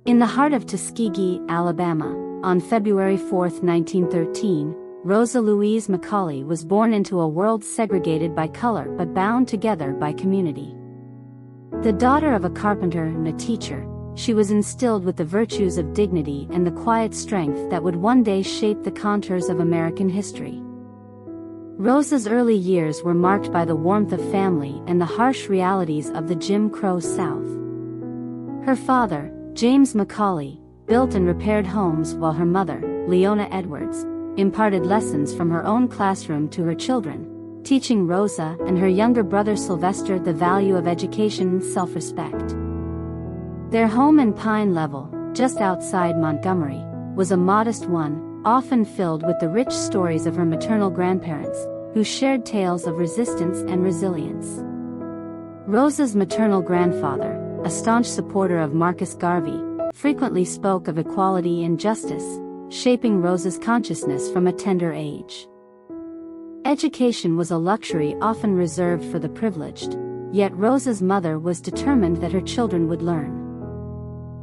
In the heart of Tuskegee, Alabama, on February 4, 1913, Rosa Louise McCauley was born into a world segregated by color but bound together by community. The daughter of a carpenter and a teacher, she was instilled with the virtues of dignity and the quiet strength that would one day shape the contours of American history. Rosa's early years were marked by the warmth of family and the harsh realities of the Jim Crow South. Her father, James McCauley, built and repaired homes while her mother, Leona Edwards, imparted lessons from her own classroom to her children, teaching Rosa and her younger brother Sylvester the value of education and self-respect. Their home in Pine Level, just outside Montgomery, was a modest one, often filled with the rich stories of her maternal grandparents, who shared tales of resistance and resilience. Rosa's maternal grandfather, a staunch supporter of Marcus Garvey, frequently spoke of equality and justice, shaping Rosa's consciousness from a tender age. Education was a luxury often reserved for the privileged, yet Rosa's mother was determined that her children would learn.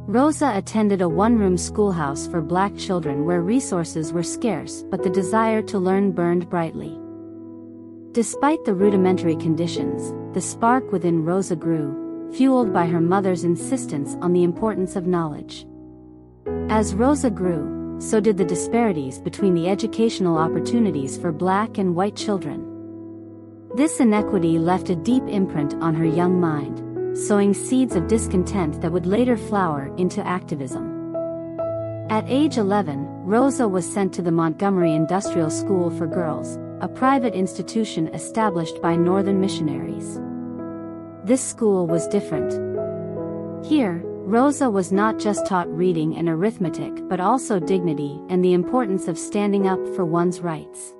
Rosa attended a one-room schoolhouse for black children where resources were scarce but the desire to learn burned brightly. Despite the rudimentary conditions, the spark within Rosa grew, fueled by her mother's insistence on the importance of knowledge. As Rosa grew, so did the disparities between the educational opportunities for black and white children. This inequity left a deep imprint on her young mind, sowing seeds of discontent that would later flower into activism. At age 11, Rosa was sent to the Montgomery Industrial School for Girls, a private institution established by Northern missionaries. This school was different. Here, Rosa was not just taught reading and arithmetic but also dignity and the importance of standing up for one's rights.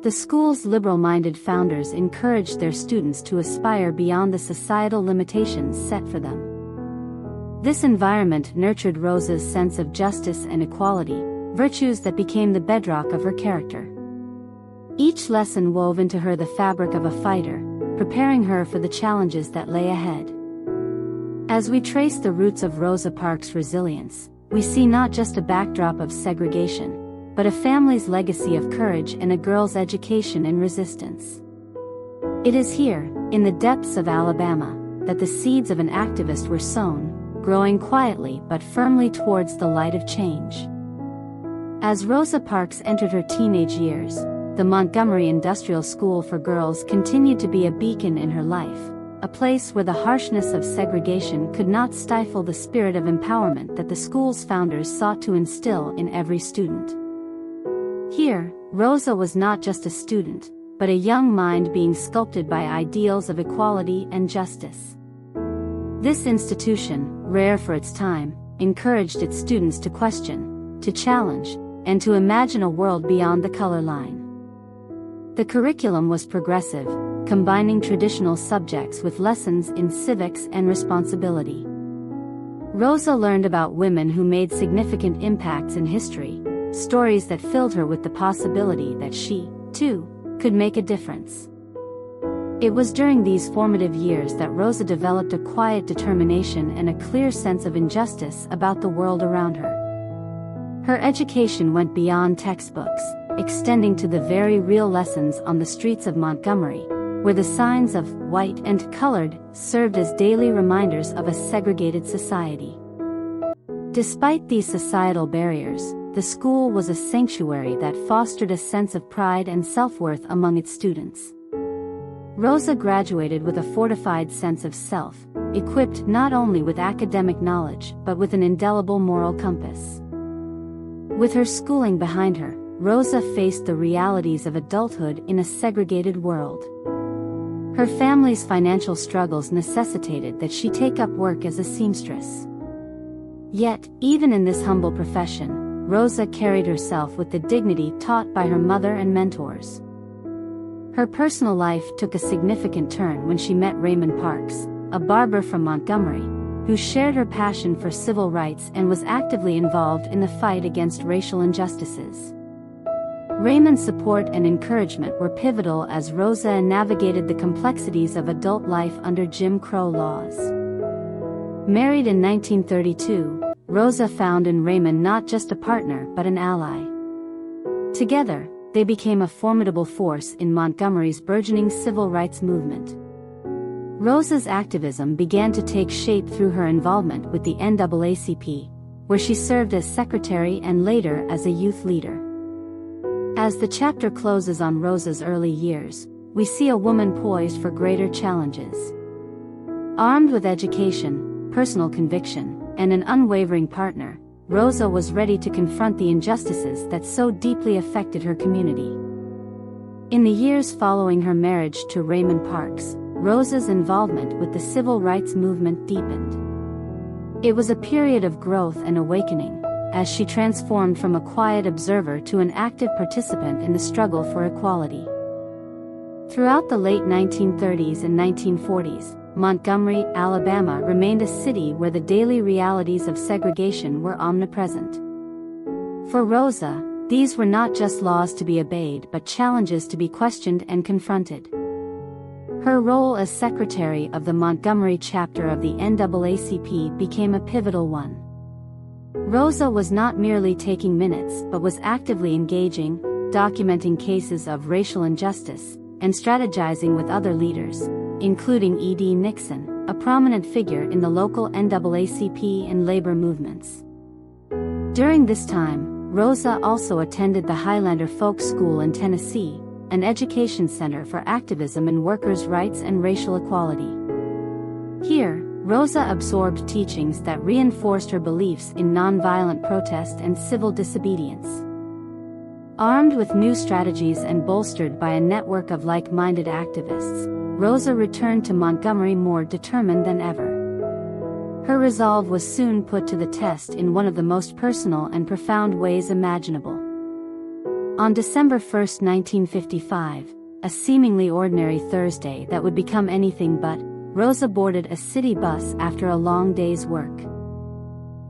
The school's liberal-minded founders encouraged their students to aspire beyond the societal limitations set for them. This environment nurtured Rosa's sense of justice and equality, virtues that became the bedrock of her character. Each lesson wove into her the fabric of a fighter, preparing her for the challenges that lay ahead. As we trace the roots of Rosa Parks' resilience, we see not just a backdrop of segregation, but a family's legacy of courage and a girl's education and resistance. It is here, in the depths of Alabama, that the seeds of an activist were sown, growing quietly but firmly towards the light of change. As Rosa Parks entered her teenage years, the Montgomery Industrial School for Girls continued to be a beacon in her life, a place where the harshness of segregation could not stifle the spirit of empowerment that the school's founders sought to instill in every student. Here, Rosa was not just a student, but a young mind being sculpted by ideals of equality and justice. This institution, rare for its time, encouraged its students to question, to challenge, and to imagine a world beyond the color line. The curriculum was progressive, combining traditional subjects with lessons in civics and responsibility. Rosa learned about women who made significant impacts in history, stories that filled her with the possibility that she, too, could make a difference. It was during these formative years that Rosa developed a quiet determination and a clear sense of injustice about the world around her. Her education went beyond textbooks, extending to the very real lessons on the streets of Montgomery, where the signs of white and colored served as daily reminders of a segregated society. Despite these societal barriers, the school was a sanctuary that fostered a sense of pride and self-worth among its students. Rosa graduated with a fortified sense of self, equipped not only with academic knowledge but with an indelible moral compass. With her schooling behind her, Rosa faced the realities of adulthood in a segregated world. Her family's financial struggles necessitated that she take up work as a seamstress. Yet, even in this humble profession, Rosa carried herself with the dignity taught by her mother and mentors. Her personal life took a significant turn when she met Raymond Parks, a barber from Montgomery, who shared her passion for civil rights and was actively involved in the fight against racial injustices. Raymond's support and encouragement were pivotal as Rosa navigated the complexities of adult life under Jim Crow laws. Married in 1932, Rosa found in Raymond not just a partner but an ally. Together, they became a formidable force in Montgomery's burgeoning civil rights movement. Rosa's activism began to take shape through her involvement with the NAACP, where she served as secretary and later as a youth leader. As the chapter closes on Rosa's early years, we see a woman poised for greater challenges. Armed with education, personal conviction, and an unwavering partner, Rosa was ready to confront the injustices that so deeply affected her community. In the years following her marriage to Raymond Parks, Rosa's involvement with the civil rights movement deepened. It was a period of growth and awakening, as she transformed from a quiet observer to an active participant in the struggle for equality. Throughout the late 1930s and 1940s, Montgomery, Alabama remained a city where the daily realities of segregation were omnipresent. For Rosa, these were not just laws to be obeyed but challenges to be questioned and confronted. Her role as secretary of the Montgomery chapter of the NAACP became a pivotal one. Rosa was not merely taking minutes but was actively engaging, documenting cases of racial injustice, and strategizing with other leaders, including E.D. Nixon, a prominent figure in the local NAACP and labor movements. During this time, Rosa also attended the Highlander Folk School in Tennessee, an education center for activism in workers' rights and racial equality. Here, Rosa absorbed teachings that reinforced her beliefs in nonviolent protest and civil disobedience. Armed with new strategies and bolstered by a network of like-minded activists, Rosa returned to Montgomery more determined than ever. Her resolve was soon put to the test in one of the most personal and profound ways imaginable. On December 1, 1955, a seemingly ordinary Thursday that would become anything but, Rosa boarded a city bus after a long day's work.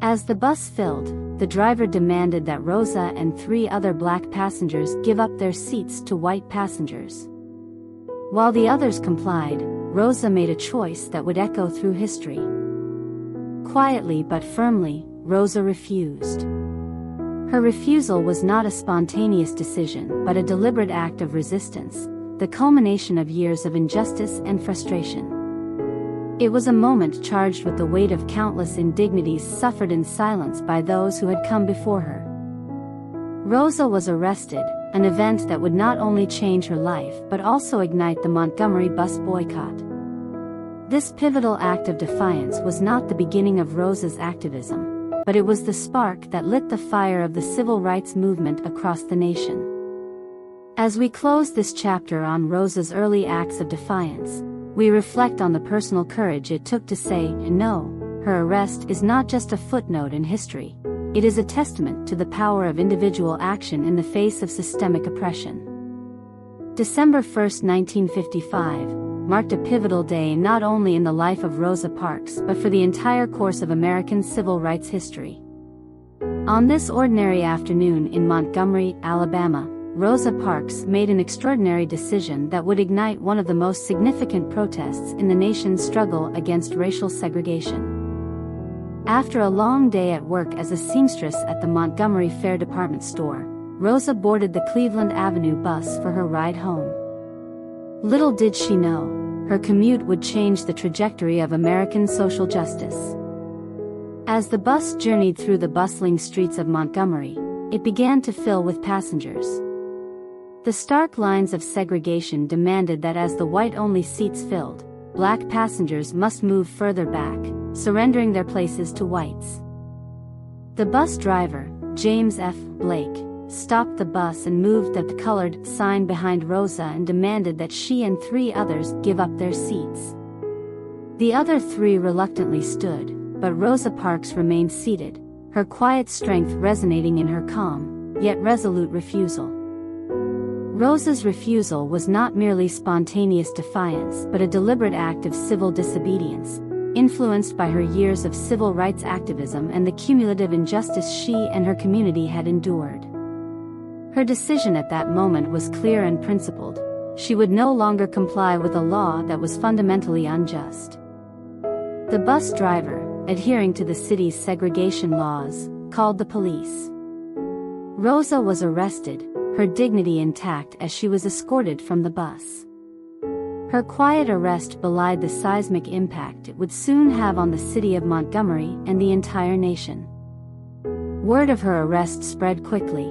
As the bus filled, the driver demanded that Rosa and 3 other black passengers give up their seats to white passengers. While the others complied, Rosa made a choice that would echo through history. Quietly but firmly, Rosa refused. Her refusal was not a spontaneous decision but a deliberate act of resistance, the culmination of years of injustice and frustration. It was a moment charged with the weight of countless indignities suffered in silence by those who had come before her. Rosa was arrested, an event that would not only change her life but also ignite the Montgomery bus boycott. This pivotal act of defiance was not the beginning of Rosa's activism, but it was the spark that lit the fire of the civil rights movement across the nation. As we close this chapter on Rosa's early acts of defiance, we reflect on the personal courage it took to say no. Her arrest is not just a footnote in history. It is a testament to the power of individual action in the face of systemic oppression. December 1, 1955, marked a pivotal day not only in the life of Rosa Parks but for the entire course of American civil rights history. On this ordinary afternoon in Montgomery, Alabama, Rosa Parks made an extraordinary decision that would ignite one of the most significant protests in the nation's struggle against racial segregation. After a long day at work as a seamstress at the Montgomery Fair department store, Rosa boarded the Cleveland Avenue bus for her ride home. Little did she know, her commute would change the trajectory of American social justice. As the bus journeyed through the bustling streets of Montgomery, it began to fill with passengers. The stark lines of segregation demanded that as the white-only seats filled, black passengers must move further back, surrendering their places to whites. The bus driver, James F. Blake, stopped the bus and moved the colored sign behind Rosa and demanded that she and 3 others give up their seats. The other 3 reluctantly stood, but Rosa Parks remained seated, her quiet strength resonating in her calm, yet resolute refusal. Rosa's refusal was not merely spontaneous defiance but a deliberate act of civil disobedience, influenced by her years of civil rights activism and the cumulative injustice she and her community had endured. Her decision at that moment was clear and principled. She would no longer comply with a law that was fundamentally unjust. The bus driver, adhering to the city's segregation laws, called the police. Rosa was arrested, her dignity intact as she was escorted from the bus. Her quiet arrest belied the seismic impact it would soon have on the city of Montgomery and the entire nation. Word of her arrest spread quickly.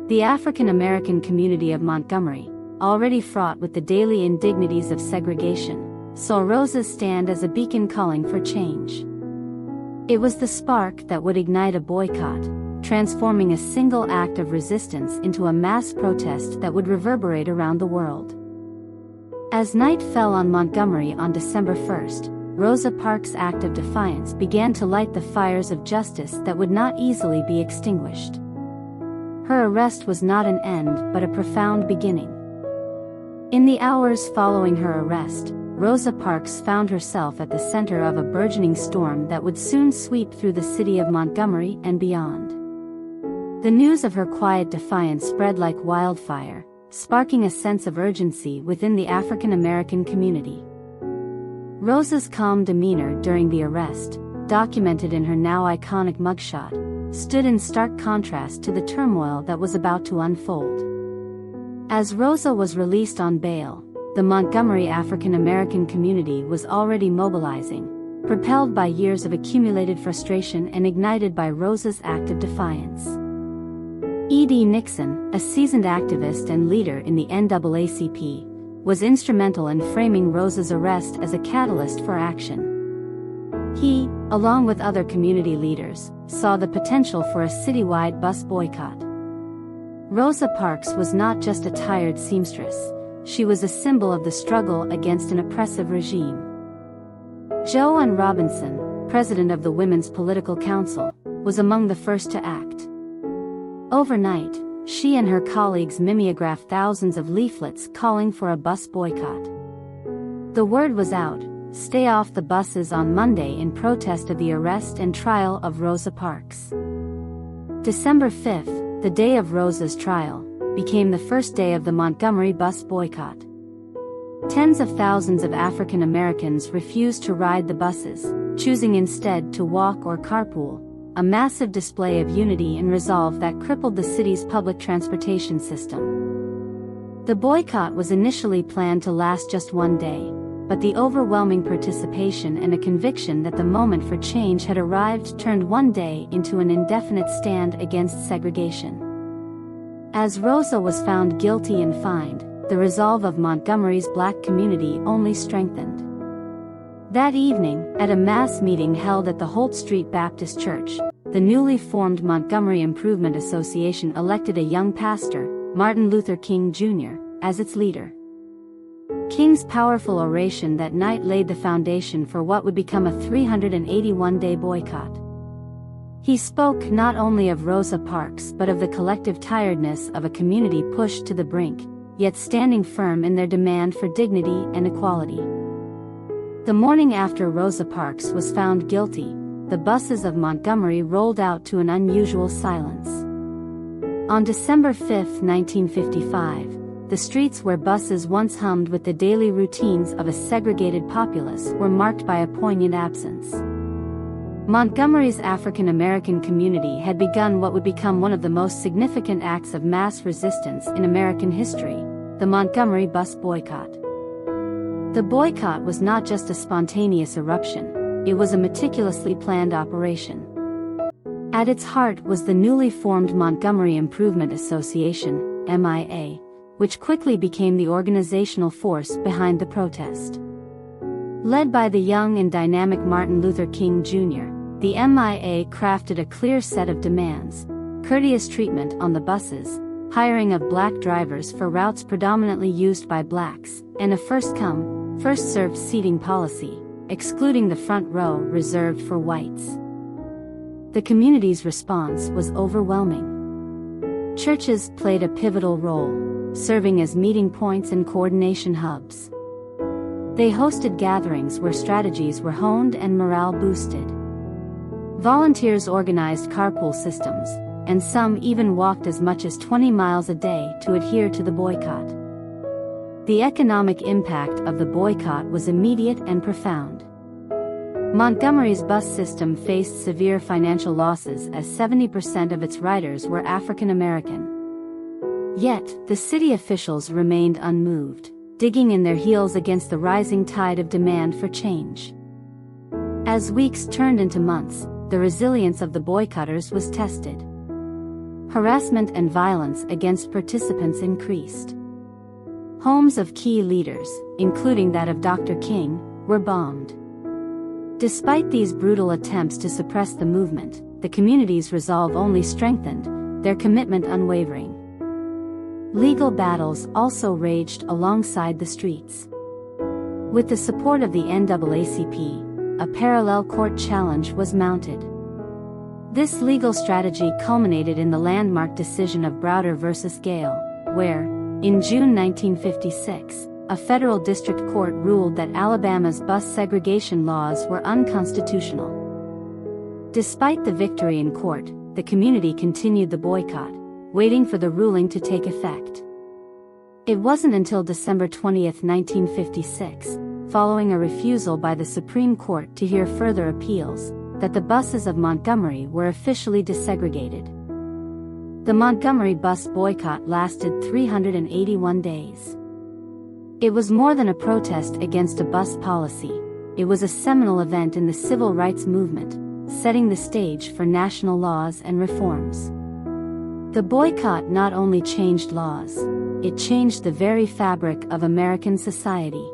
The African American community of Montgomery, already fraught with the daily indignities of segregation, saw Rosa's stand as a beacon calling for change. It was the spark that would ignite a boycott, transforming a single act of resistance into a mass protest that would reverberate around the world. As night fell on Montgomery on December 1st, Rosa Parks' act of defiance began to light the fires of justice that would not easily be extinguished. Her arrest was not an end but a profound beginning. In the hours following her arrest, Rosa Parks found herself at the center of a burgeoning storm that would soon sweep through the city of Montgomery and beyond. The news of her quiet defiance spread like wildfire, sparking a sense of urgency within the African American community. Rosa's calm demeanor during the arrest, documented in her now iconic mugshot, stood in stark contrast to the turmoil that was about to unfold. As Rosa was released on bail, the Montgomery African American community was already mobilizing, propelled by years of accumulated frustration and ignited by Rosa's act of defiance. E.D. Nixon, a seasoned activist and leader in the NAACP, was instrumental in framing Rosa's arrest as a catalyst for action. He, along with other community leaders, saw the potential for a citywide bus boycott. Rosa Parks was not just a tired seamstress, she was a symbol of the struggle against an oppressive regime. Joanne Robinson, president of the Women's Political Council, was among the first to act. Overnight, she and her colleagues mimeographed thousands of leaflets calling for a bus boycott. The word was out: stay off the buses on Monday in protest of the arrest and trial of Rosa Parks. December 5th, the day of Rosa's trial, became the first day of the Montgomery bus boycott. Tens of thousands of African Americans refused to ride the buses, choosing instead to walk or carpool, a massive display of unity and resolve that crippled the city's public transportation system. The boycott was initially planned to last just one day, but the overwhelming participation and a conviction that the moment for change had arrived turned one day into an indefinite stand against segregation. As Rosa was found guilty and fined, the resolve of Montgomery's black community only strengthened. That evening, at a mass meeting held at the Holt Street Baptist Church, the newly formed Montgomery Improvement Association elected a young pastor, Martin Luther King Jr., as its leader. King's powerful oration that night laid the foundation for what would become a 381-day boycott. He spoke not only of Rosa Parks but of the collective tiredness of a community pushed to the brink, yet standing firm in their demand for dignity and equality. The morning after Rosa Parks was found guilty, the buses of Montgomery rolled out to an unusual silence. On December 5, 1955, the streets where buses once hummed with the daily routines of a segregated populace were marked by a poignant absence. Montgomery's African American community had begun what would become one of the most significant acts of mass resistance in American history, the Montgomery bus boycott. The boycott was not just a spontaneous eruption, it was a meticulously planned operation. At its heart was the newly formed Montgomery Improvement Association, MIA, which quickly became the organizational force behind the protest. Led by the young and dynamic Martin Luther King Jr., the MIA crafted a clear set of demands: courteous treatment on the buses, hiring of black drivers for routes predominantly used by blacks, and a first-come, first-served seating policy, excluding the front row reserved for whites. The community's response was overwhelming. Churches played a pivotal role, serving as meeting points and coordination hubs. They hosted gatherings where strategies were honed and morale boosted. Volunteers organized carpool systems, and some even walked as much as 20 miles a day to adhere to the boycott. The economic impact of the boycott was immediate and profound. Montgomery's bus system faced severe financial losses as 70% of its riders were African American. Yet, the city officials remained unmoved, digging in their heels against the rising tide of demand for change. As weeks turned into months, the resilience of the boycotters was tested. Harassment and violence against participants increased. Homes of key leaders, including that of Dr. King, were bombed. Despite these brutal attempts to suppress the movement, the community's resolve only strengthened, their commitment unwavering. Legal battles also raged alongside the streets. With the support of the NAACP, a parallel court challenge was mounted. This legal strategy culminated in the landmark decision of Browder v. Gale, where, in June 1956, a federal district court ruled that Alabama's bus segregation laws were unconstitutional. Despite the victory in court, the community continued the boycott, waiting for the ruling to take effect. It wasn't until December 20, 1956, following a refusal by the Supreme Court to hear further appeals, that the buses of Montgomery were officially desegregated. The Montgomery bus boycott lasted 381 days. It was more than a protest against a bus policy, it was a seminal event in the civil rights movement, setting the stage for national laws and reforms. The boycott not only changed laws, it changed the very fabric of American society.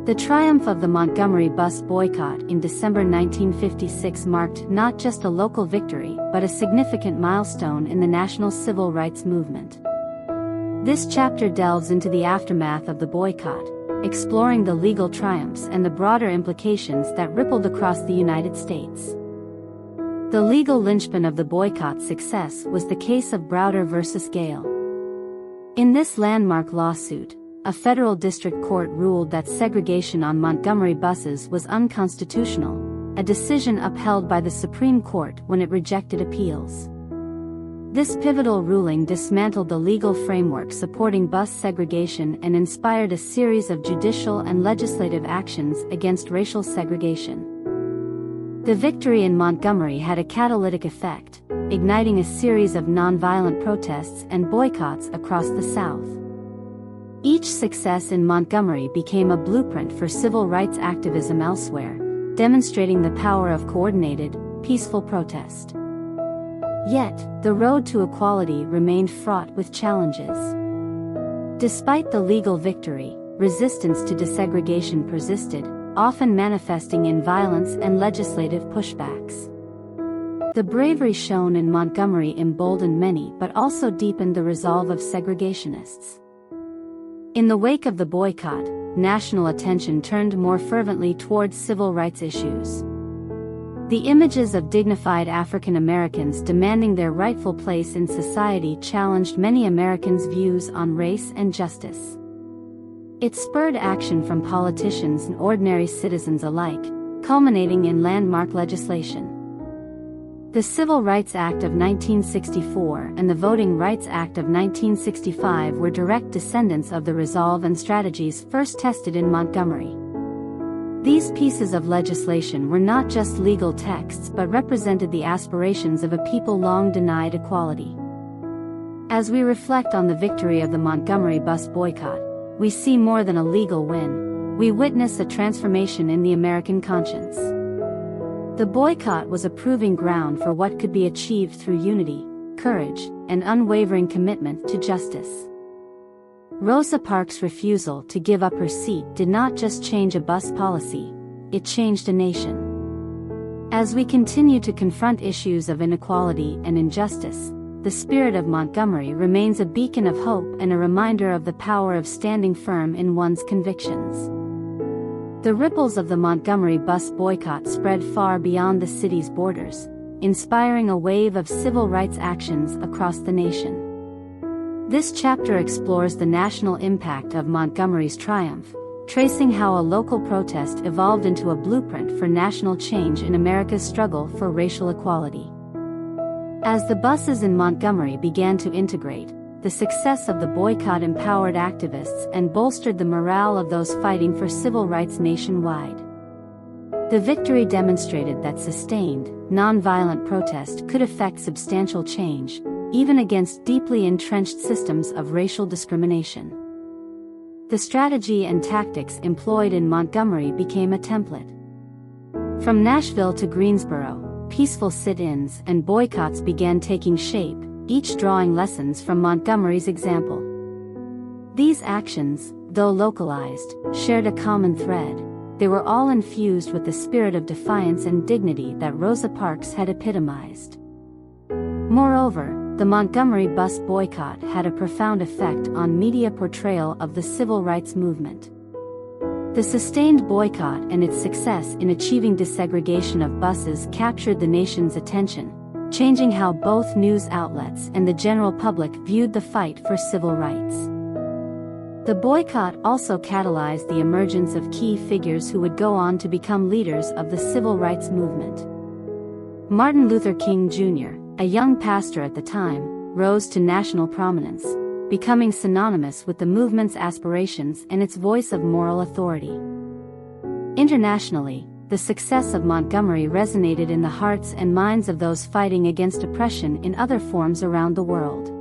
The triumph of the Montgomery bus boycott in December 1956 marked not just a local victory but a significant milestone in the national civil rights movement. This chapter delves into the aftermath of the boycott, exploring the legal triumphs and the broader implications that rippled across the United States. The legal linchpin of the boycott's success was the case of Browder v. Gale. In this landmark lawsuit, a federal district court ruled that segregation on Montgomery buses was unconstitutional, a decision upheld by the Supreme Court when it rejected appeals. This pivotal ruling dismantled the legal framework supporting bus segregation and inspired a series of judicial and legislative actions against racial segregation. The victory in Montgomery had a catalytic effect, igniting a series of nonviolent protests and boycotts across the South. Each success in Montgomery became a blueprint for civil rights activism elsewhere, demonstrating the power of coordinated, peaceful protest. Yet, the road to equality remained fraught with challenges. Despite the legal victory, resistance to desegregation persisted, often manifesting in violence and legislative pushbacks. The bravery shown in Montgomery emboldened many but also deepened the resolve of segregationists. In the wake of the boycott, national attention turned more fervently towards civil rights issues. The images of dignified African Americans demanding their rightful place in society challenged many Americans' views on race and justice. It spurred action from politicians and ordinary citizens alike, culminating in landmark legislation. The Civil Rights Act of 1964 and the Voting Rights Act of 1965 were direct descendants of the resolve and strategies first tested in Montgomery. These pieces of legislation were not just legal texts but represented the aspirations of a people long denied equality. As we reflect on the victory of the Montgomery bus boycott, we see more than a legal win. We witness a transformation in the American conscience. The boycott was a proving ground for what could be achieved through unity, courage, and unwavering commitment to justice. Rosa Parks' refusal to give up her seat did not just change a bus policy, it changed a nation. As we continue to confront issues of inequality and injustice, the spirit of Montgomery remains a beacon of hope and a reminder of the power of standing firm in one's convictions. The ripples of the Montgomery bus boycott spread far beyond the city's borders, inspiring a wave of civil rights actions across the nation. This chapter explores the national impact of Montgomery's triumph, tracing how a local protest evolved into a blueprint for national change in America's struggle for racial equality. As the buses in Montgomery began to integrate, the success of the boycott empowered activists and bolstered the morale of those fighting for civil rights nationwide. The victory demonstrated that sustained, non-violent protest could effect substantial change, even against deeply entrenched systems of racial discrimination. The strategy and tactics employed in Montgomery became a template. From Nashville to Greensboro, peaceful sit-ins and boycotts began taking shape, each drawing lessons from Montgomery's example. These actions, though localized, shared a common thread. They were all infused with the spirit of defiance and dignity that Rosa Parks had epitomized. Moreover, the Montgomery bus boycott had a profound effect on media portrayal of the civil rights movement. The sustained boycott and its success in achieving desegregation of buses captured the nation's attention, changing how both news outlets and the general public viewed the fight for civil rights. The boycott also catalyzed the emergence of key figures who would go on to become leaders of the civil rights movement. Martin Luther King Jr., a young pastor at the time, rose to national prominence, becoming synonymous with the movement's aspirations and its voice of moral authority. Internationally, the success of Montgomery resonated in the hearts and minds of those fighting against oppression in other forms around the world.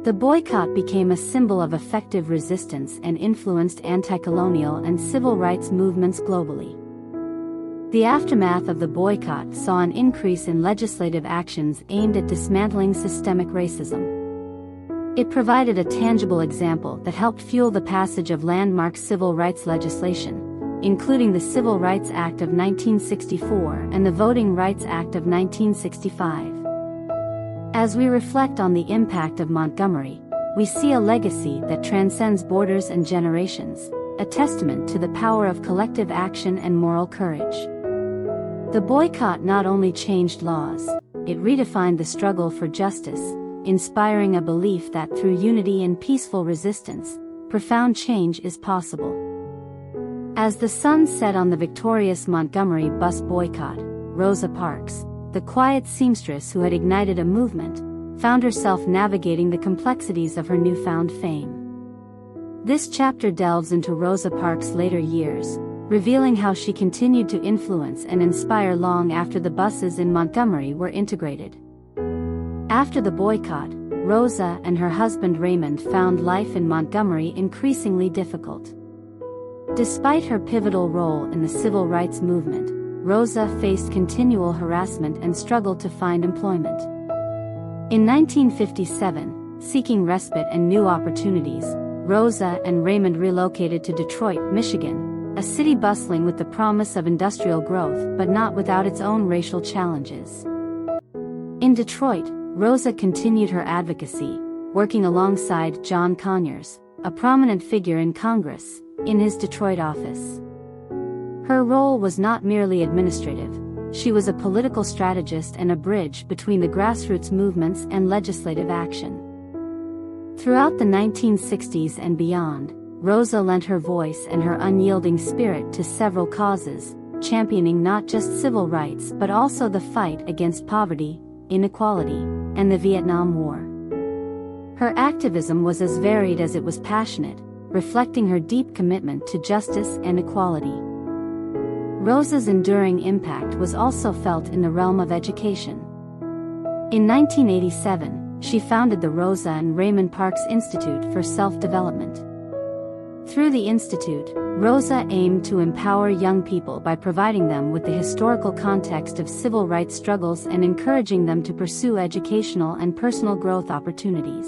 The boycott became a symbol of effective resistance and influenced anti-colonial and civil rights movements globally. The aftermath of the boycott saw an increase in legislative actions aimed at dismantling systemic racism. It provided a tangible example that helped fuel the passage of landmark civil rights legislation, including the Civil Rights Act of 1964 and the Voting Rights Act of 1965. As we reflect on the impact of Montgomery, we see a legacy that transcends borders and generations, a testament to the power of collective action and moral courage. The boycott not only changed laws, it redefined the struggle for justice, inspiring a belief that through unity and peaceful resistance, profound change is possible. As the sun set on the victorious Montgomery bus boycott, Rosa Parks, the quiet seamstress who had ignited a movement, found herself navigating the complexities of her newfound fame. This chapter delves into Rosa Parks' later years, revealing how she continued to influence and inspire long after the buses in Montgomery were integrated. After the boycott, Rosa and her husband Raymond found life in Montgomery increasingly difficult. Despite her pivotal role in the civil rights movement, Rosa faced continual harassment and struggled to find employment. In 1957, seeking respite and new opportunities, Rosa and Raymond relocated to Detroit, Michigan, a city bustling with the promise of industrial growth but not without its own racial challenges. In Detroit, Rosa continued her advocacy, working alongside John Conyers, a prominent figure in Congress, in his Detroit office. Her role was not merely administrative, she was a political strategist and a bridge between the grassroots movements and legislative action. Throughout the 1960s and beyond, Rosa lent her voice and her unyielding spirit to several causes, championing not just civil rights but also the fight against poverty, inequality, and the Vietnam War. Her activism was as varied as it was passionate, reflecting her deep commitment to justice and equality. Rosa's enduring impact was also felt in the realm of education. In 1987, she founded the Rosa and Raymond Parks Institute for Self-Development. Through the institute, Rosa aimed to empower young people by providing them with the historical context of civil rights struggles and encouraging them to pursue educational and personal growth opportunities.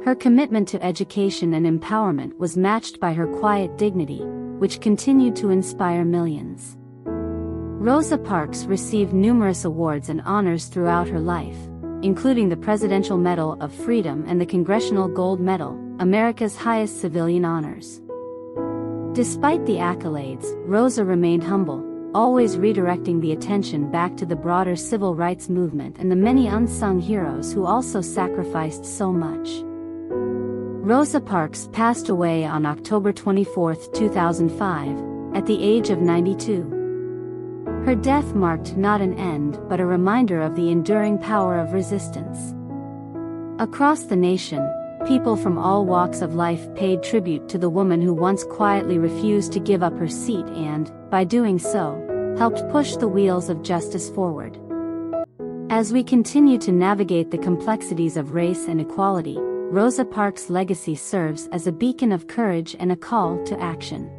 Her commitment to education and empowerment was matched by her quiet dignity, which continued to inspire millions. Rosa Parks received numerous awards and honors throughout her life, including the Presidential Medal of Freedom and the Congressional Gold Medal, America's highest civilian honors. Despite the accolades, Rosa remained humble, always redirecting the attention back to the broader civil rights movement and the many unsung heroes who also sacrificed so much. Rosa Parks passed away on October 24, 2005, at the age of 92. Her death marked not an end but a reminder of the enduring power of resistance. Across the nation, People from all walks of life paid tribute to the woman who once quietly refused to give up her seat and, by doing so, helped push the wheels of justice forward. As we continue to navigate the complexities of race and equality, Rosa Parks' legacy serves as a beacon of courage and a call to action.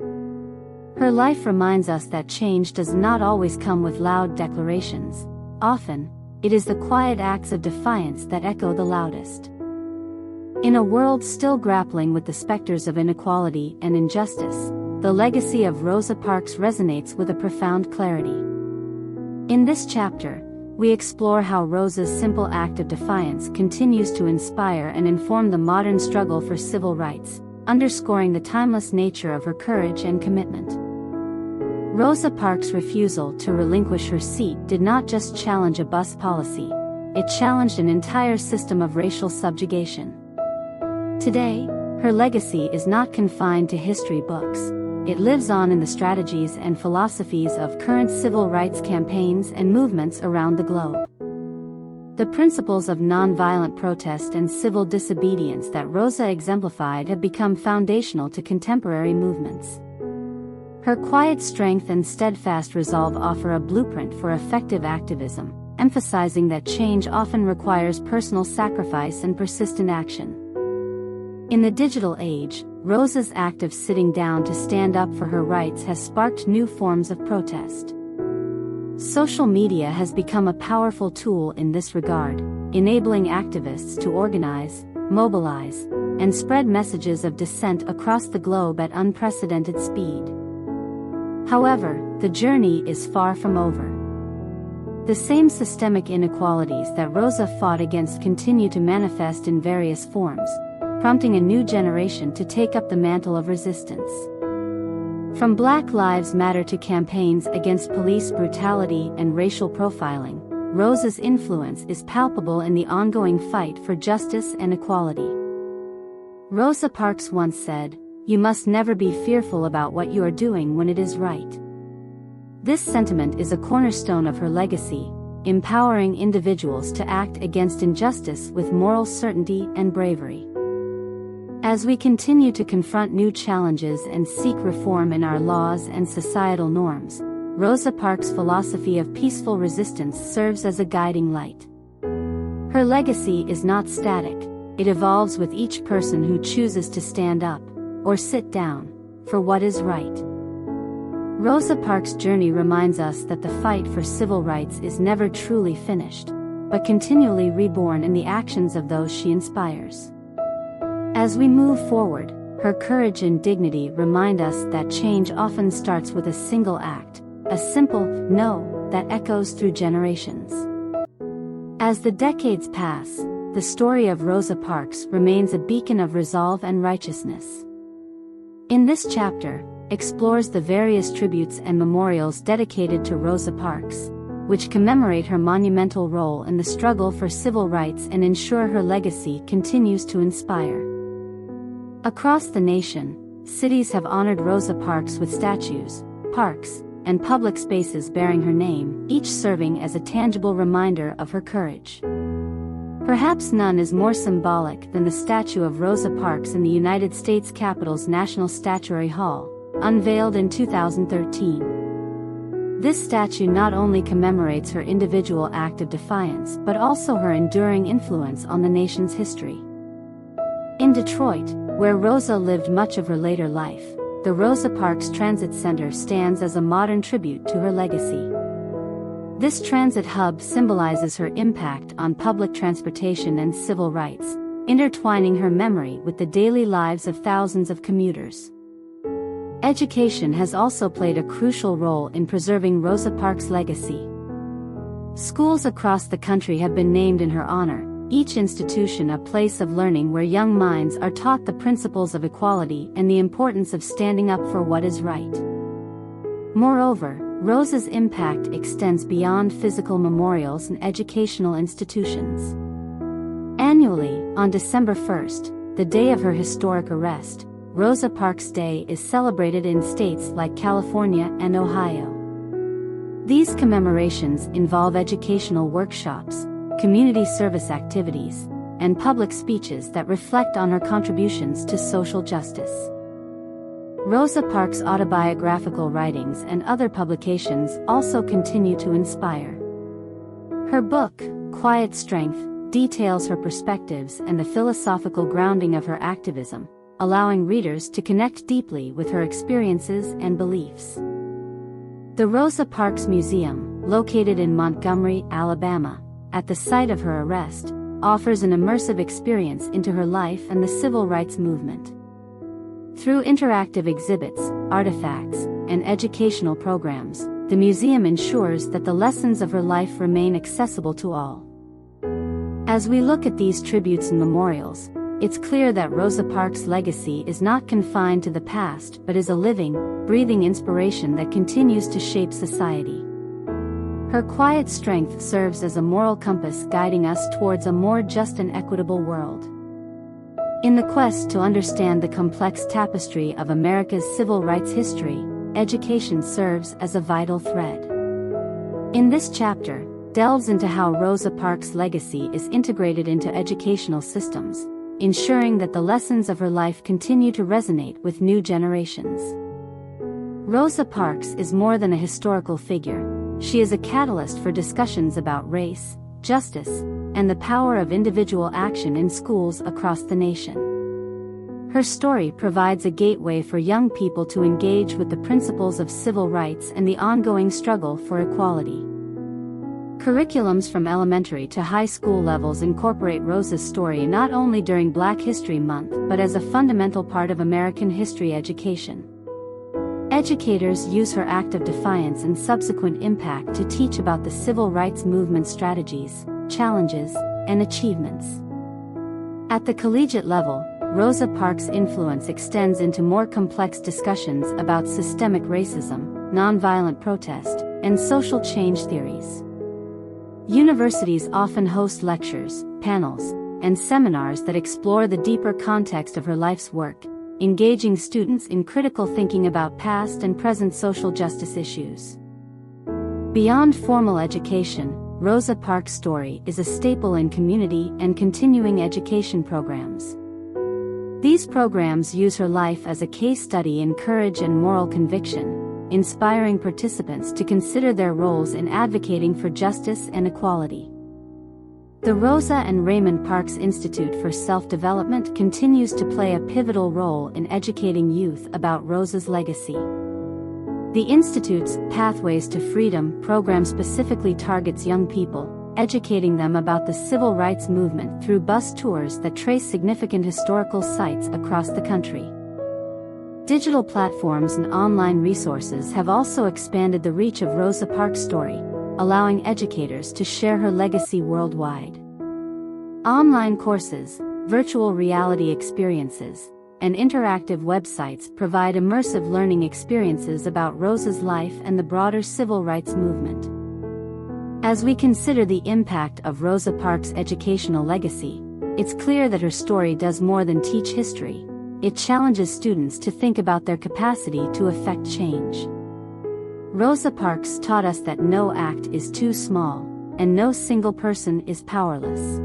Her life reminds us that change does not always come with loud declarations. Often, it is the quiet acts of defiance that echo the loudest. In a world still grappling with the specters of inequality and injustice, the legacy of Rosa Parks resonates with a profound clarity. In this chapter, we explore how Rosa's simple act of defiance continues to inspire and inform the modern struggle for civil rights, underscoring the timeless nature of her courage and commitment. Rosa Parks' refusal to relinquish her seat did not just challenge a bus policy, it challenged an entire system of racial subjugation. Today, her legacy is not confined to history books. It lives on in the strategies and philosophies of current civil rights campaigns and movements around the globe. The principles of nonviolent protest and civil disobedience that Rosa exemplified have become foundational to contemporary movements. Her quiet strength and steadfast resolve offer a blueprint for effective activism, emphasizing that change often requires personal sacrifice and persistent action. In the digital age, Rosa's act of sitting down to stand up for her rights has sparked new forms of protest. Social media has become a powerful tool in this regard, enabling activists to organize, mobilize, and spread messages of dissent across the globe at unprecedented speed. However, the journey is far from over. The same systemic inequalities that Rosa fought against continue to manifest in various forms, prompting a new generation to take up the mantle of resistance. From Black Lives Matter to campaigns against police brutality and racial profiling, Rosa's influence is palpable in the ongoing fight for justice and equality. Rosa Parks once said, "You must never be fearful about what you are doing when it is right." This sentiment is a cornerstone of her legacy, empowering individuals to act against injustice with moral certainty and bravery. As we continue to confront new challenges and seek reform in our laws and societal norms, Rosa Parks' philosophy of peaceful resistance serves as a guiding light. Her legacy is not static, it evolves with each person who chooses to stand up, or sit down, for what is right. Rosa Parks' journey reminds us that the fight for civil rights is never truly finished, but continually reborn in the actions of those she inspires. As we move forward, her courage and dignity remind us that change often starts with a single act, a simple "no" that echoes through generations. As the decades pass, the story of Rosa Parks remains a beacon of resolve and righteousness. In this chapter, explores the various tributes and memorials dedicated to Rosa Parks, which commemorate her monumental role in the struggle for civil rights and ensure her legacy continues to inspire. Across the nation, cities have honored Rosa Parks with statues, parks, and public spaces bearing her name, each serving as a tangible reminder of her courage. Perhaps none is more symbolic than the statue of Rosa Parks in the United States Capitol's National Statuary Hall, unveiled in 2013. This statue not only commemorates her individual act of defiance but also her enduring influence on the nation's history. In Detroit, where Rosa lived much of her later life, the Rosa Parks Transit Center stands as a modern tribute to her legacy. This transit hub symbolizes her impact on public transportation and civil rights, intertwining her memory with the daily lives of thousands of commuters. Education has also played a crucial role in preserving Rosa Parks' legacy. Schools across the country have been named in her honor, each institution a place of learning where young minds are taught the principles of equality and the importance of standing up for what is right. Moreover, Rosa's impact extends beyond physical memorials and educational institutions. Annually, on December 1st, the day of her historic arrest, Rosa Parks Day is celebrated in states like California and Ohio. These commemorations involve educational workshops, community service activities, and public speeches that reflect on her contributions to social justice. Rosa Parks' autobiographical writings and other publications also continue to inspire. Her book, Quiet Strength, details her perspectives and the philosophical grounding of her activism, allowing readers to connect deeply with her experiences and beliefs. The Rosa Parks Museum, located in Montgomery, Alabama, at the site of her arrest, offers an immersive experience into her life and the civil rights movement. Through interactive exhibits, artifacts, and educational programs, the museum ensures that the lessons of her life remain accessible to all. As we look at these tributes and memorials, it's clear that Rosa Parks' legacy is not confined to the past but is a living, breathing inspiration that continues to shape society. Her quiet strength serves as a moral compass guiding us towards a more just and equitable world. In the quest to understand the complex tapestry of America's civil rights history, education serves as a vital thread. In this chapter, delves into how Rosa Parks' legacy is integrated into educational systems, ensuring that the lessons of her life continue to resonate with new generations. Rosa Parks is more than a historical figure. She is a catalyst for discussions about race, justice, and the power of individual action in schools across the nation. Her story provides a gateway for young people to engage with the principles of civil rights and the ongoing struggle for equality. Curriculums from elementary to high school levels incorporate Rosa's story not only during Black History Month but as a fundamental part of American history education. Educators use her act of defiance and subsequent impact to teach about the civil rights movement's strategies, challenges, and achievements. At the collegiate level, Rosa Parks' influence extends into more complex discussions about systemic racism, nonviolent protest, and social change theories. Universities often host lectures, panels, and seminars that explore the deeper context of her life's work, engaging students in critical thinking about past and present social justice issues. Beyond formal education, Rosa Parks' story is a staple in community and continuing education programs. These programs use her life as a case study in courage and moral conviction, inspiring participants to consider their roles in advocating for justice and equality. The Rosa and Raymond Parks Institute for Self-Development continues to play a pivotal role in educating youth about Rosa's legacy. The Institute's Pathways to Freedom program specifically targets young people, educating them about the civil rights movement through bus tours that trace significant historical sites across the country. Digital platforms and online resources have also expanded the reach of Rosa Parks' story, allowing educators to share her legacy worldwide. Online courses, virtual reality experiences, and interactive websites provide immersive learning experiences about Rosa's life and the broader civil rights movement. As we consider the impact of Rosa Parks' educational legacy, it's clear that her story does more than teach history. It challenges students to think about their capacity to affect change. Rosa Parks taught us that no act is too small, and no single person is powerless.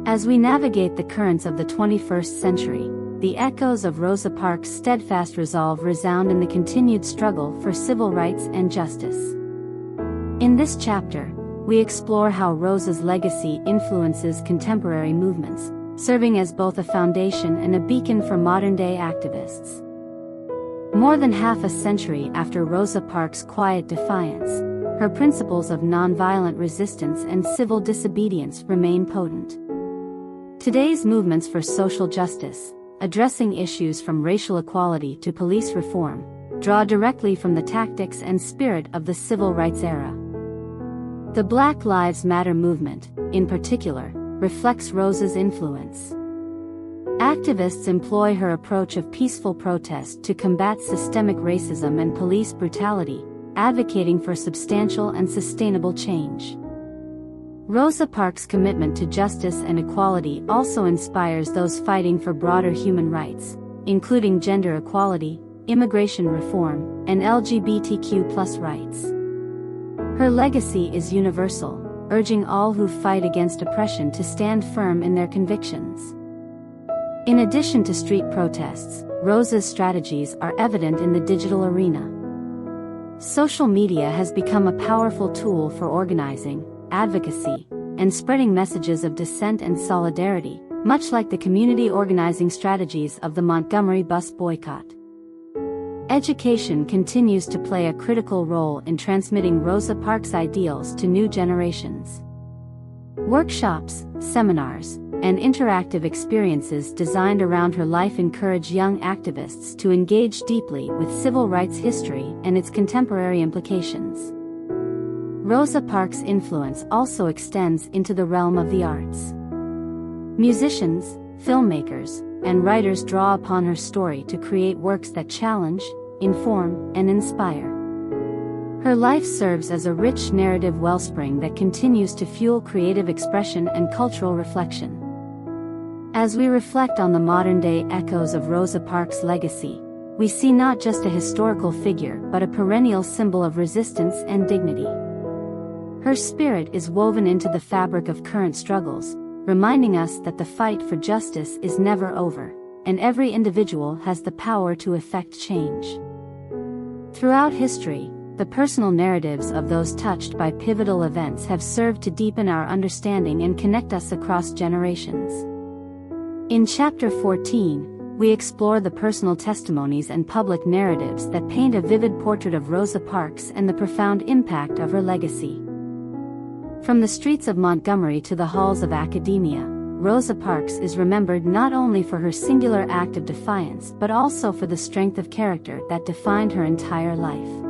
As we navigate the currents of the 21st century, the echoes of Rosa Parks' steadfast resolve resound in the continued struggle for civil rights and justice. In this chapter, we explore how Rosa's legacy influences contemporary movements, serving as both a foundation and a beacon for modern-day activists. More than half a century after Rosa Parks' quiet defiance, her principles of nonviolent resistance and civil disobedience remain potent. Today's movements for social justice, addressing issues from racial equality to police reform, draw directly from the tactics and spirit of the civil rights era. The Black Lives Matter movement, in particular, reflects Rosa's influence. Activists employ her approach of peaceful protest to combat systemic racism and police brutality, advocating for substantial and sustainable change. Rosa Parks' commitment to justice and equality also inspires those fighting for broader human rights, including gender equality, immigration reform, and LGBTQ+ rights. Her legacy is universal, urging all who fight against oppression to stand firm in their convictions. In addition to street protests, Rosa's strategies are evident in the digital arena. Social media has become a powerful tool for organizing, advocacy, and spreading messages of dissent and solidarity, much like the community organizing strategies of the Montgomery bus boycott. Education continues to play a critical role in transmitting Rosa Parks' ideals to new generations. Workshops, seminars, and interactive experiences designed around her life encourage young activists to engage deeply with civil rights history and its contemporary implications. Rosa Parks' influence also extends into the realm of the arts. Musicians, filmmakers, and writers draw upon her story to create works that challenge, inform, and inspire. Her life serves as a rich narrative wellspring that continues to fuel creative expression and cultural reflection. As we reflect on the modern-day echoes of Rosa Parks' legacy, we see not just a historical figure but a perennial symbol of resistance and dignity. Her spirit is woven into the fabric of current struggles, reminding us that the fight for justice is never over, and every individual has the power to effect change. Throughout history, the personal narratives of those touched by pivotal events have served to deepen our understanding and connect us across generations. In Chapter 14, we explore the personal testimonies and public narratives that paint a vivid portrait of Rosa Parks and the profound impact of her legacy. From the streets of Montgomery to the halls of academia, Rosa Parks is remembered not only for her singular act of defiance but also for the strength of character that defined her entire life.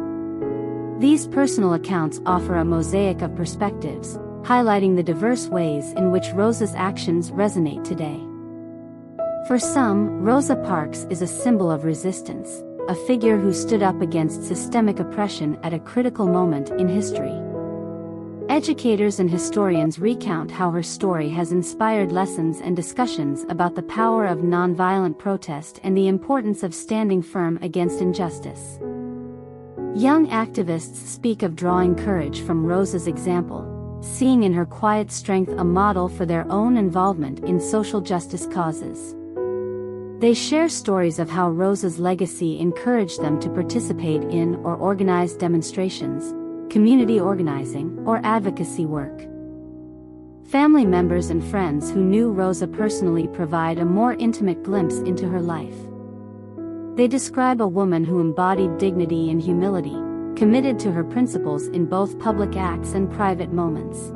These personal accounts offer a mosaic of perspectives, highlighting the diverse ways in which Rosa's actions resonate today. For some, Rosa Parks is a symbol of resistance, a figure who stood up against systemic oppression at a critical moment in history. Educators and historians recount how her story has inspired lessons and discussions about the power of nonviolent protest and the importance of standing firm against injustice. Young activists speak of drawing courage from Rosa's example, seeing in her quiet strength a model for their own involvement in social justice causes. They share stories of how Rosa's legacy encouraged them to participate in or organize demonstrations, community organizing, or advocacy work. Family members and friends who knew Rosa personally provide a more intimate glimpse into her life. They describe a woman who embodied dignity and humility, committed to her principles in both public acts and private moments.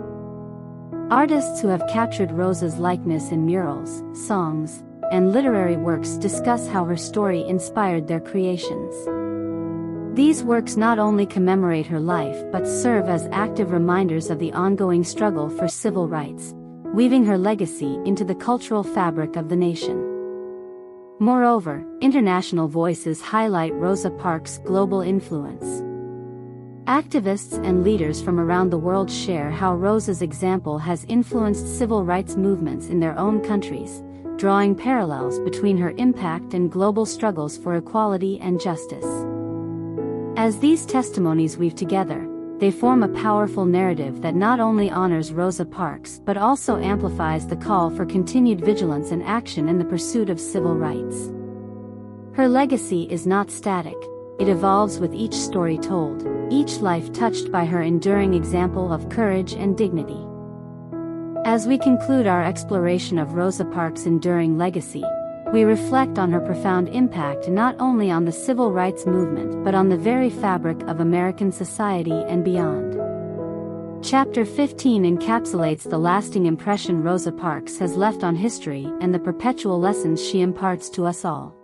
Artists who have captured Rosa's likeness in murals, songs, and literary works discuss how her story inspired their creations. These works not only commemorate her life but serve as active reminders of the ongoing struggle for civil rights, weaving her legacy into the cultural fabric of the nation. Moreover, international voices highlight Rosa Parks' global influence. Activists and leaders from around the world share how Rosa's example has influenced civil rights movements in their own countries, drawing parallels between her impact and global struggles for equality and justice. As these testimonies weave together, they form a powerful narrative that not only honors Rosa Parks but also amplifies the call for continued vigilance and action in the pursuit of civil rights. Her legacy is not static, it evolves with each story told, each life touched by her enduring example of courage and dignity. As we conclude our exploration of Rosa Parks' enduring legacy, we reflect on her profound impact not only on the civil rights movement but on the very fabric of American society and beyond. Chapter 15 encapsulates the lasting impression Rosa Parks has left on history and the perpetual lessons she imparts to us all.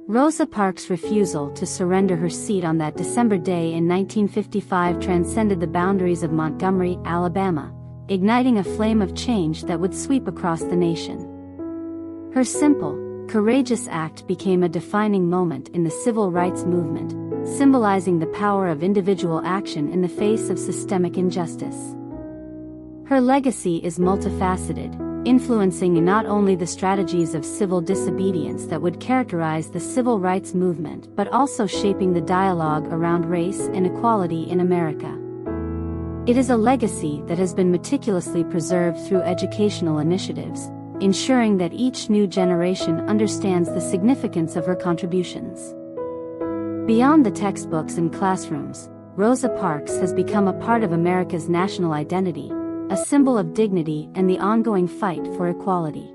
Rosa Parks' refusal to surrender her seat on that December day in 1955 transcended the boundaries of Montgomery, Alabama, igniting a flame of change that would sweep across the nation. Her simple, courageous act became a defining moment in the civil rights movement, symbolizing the power of individual action in the face of systemic injustice. Her legacy is multifaceted, influencing not only the strategies of civil disobedience that would characterize the civil rights movement but also shaping the dialogue around race and equality in America. It is a legacy that has been meticulously preserved through educational initiatives, ensuring that each new generation understands the significance of her contributions. Beyond the textbooks and classrooms, Rosa Parks has become a part of America's national identity, a symbol of dignity and the ongoing fight for equality.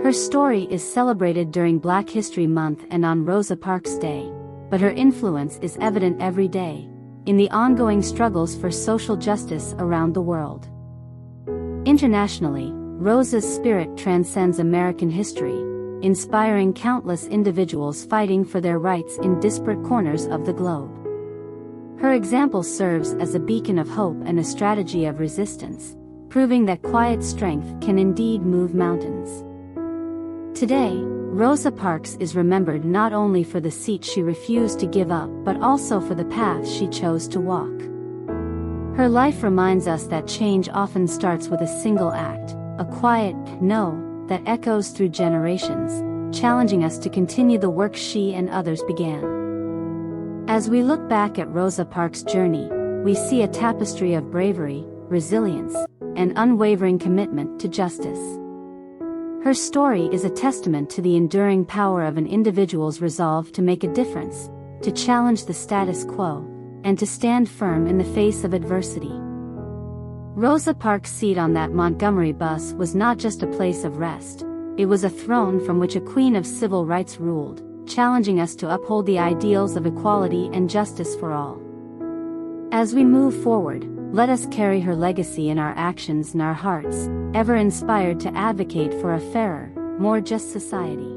Her story is celebrated during Black History Month and on Rosa Parks Day, but her influence is evident every day, in the ongoing struggles for social justice around the world. Internationally, Rosa's spirit transcends American history, inspiring countless individuals fighting for their rights in disparate corners of the globe. Her example serves as a beacon of hope and a strategy of resistance, proving that quiet strength can indeed move mountains. Today, Rosa Parks is remembered not only for the seat she refused to give up but also for the path she chose to walk. Her life reminds us that change often starts with a single act, a quiet no that echoes through generations, challenging us to continue the work she and others began. As we look back at Rosa Parks' journey, we see a tapestry of bravery, resilience, and unwavering commitment to justice. Her story is a testament to the enduring power of an individual's resolve to make a difference, to challenge the status quo, and to stand firm in the face of adversity. Rosa Parks' seat on that Montgomery bus was not just a place of rest, it was a throne from which a queen of civil rights ruled, challenging us to uphold the ideals of equality and justice for all. As we move forward, let us carry her legacy in our actions and our hearts, ever inspired to advocate for a fairer, more just society.